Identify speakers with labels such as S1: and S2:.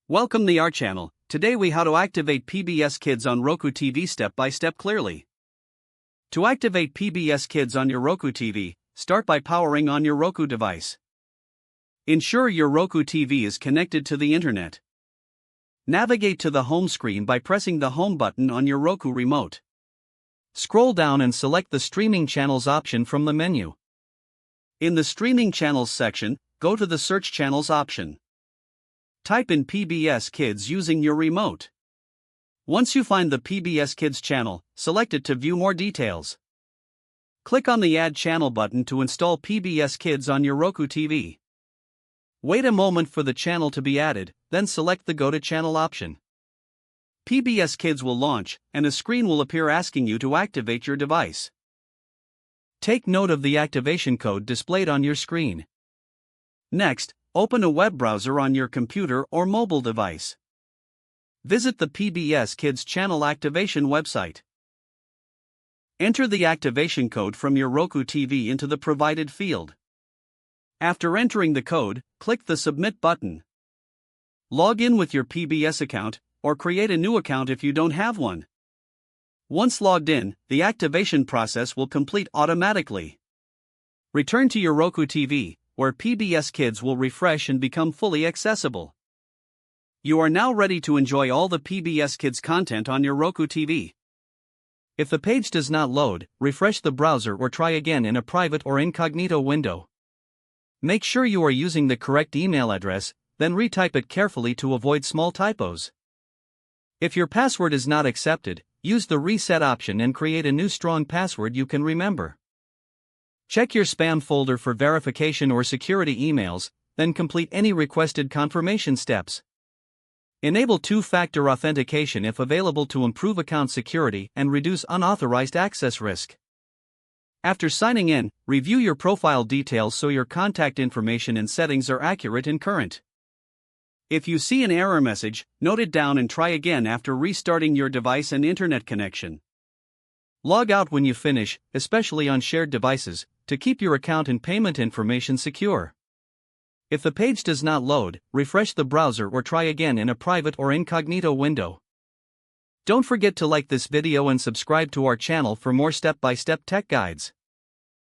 S1: Welcome to our channel. Today we how to activate PBS Kids on Roku TV step by step clearly. To activate PBS Kids on your Roku TV, start by powering on your Roku device. Ensure your Roku TV is connected to the internet. Navigate to the home screen by pressing the home button on your Roku remote. Scroll down and select the streaming channels option from the menu. In the streaming channels section, go to the search channels option. Type in PBS Kids using your remote. Once you find the PBS Kids channel, select it to view more details. Click on the Add Channel button to install PBS Kids on your Roku TV. Wait a moment for the channel to be added, then select the Go to Channel option. PBS Kids will launch, and a screen will appear asking you to activate your device. Take note of the activation code displayed on your screen. Next, open a web browser on your computer or mobile device. Visit the PBS Kids channel activation website. Enter the activation code from your Roku TV into the provided field. After entering the code, click the Submit button. Log in with your PBS account, or create a new account if you don't have one. Once logged in, the activation process will complete automatically. Return to your Roku TV, where PBS Kids will refresh and become fully accessible. You are now ready to enjoy all the PBS Kids content on your Roku TV. If the page does not load, refresh the browser or try again in a private or incognito window. Make sure you are using the correct email address, then retype it carefully to avoid small typos. If your password is not accepted, use the reset option and create a new strong password you can remember. Check your spam folder for verification or security emails, then complete any requested confirmation steps. Enable two-factor authentication if available to improve account security and reduce unauthorized access risk. After signing in, review your profile details so your contact information and settings are accurate and current. If you see an error message, note it down and try again after restarting your device and internet connection. Log out when you finish, especially on shared devices, to keep your account and payment information secure. If the page does not load, refresh the browser or try again in a private or incognito window. Don't forget to like this video and subscribe to our channel for more step-by-step tech guides.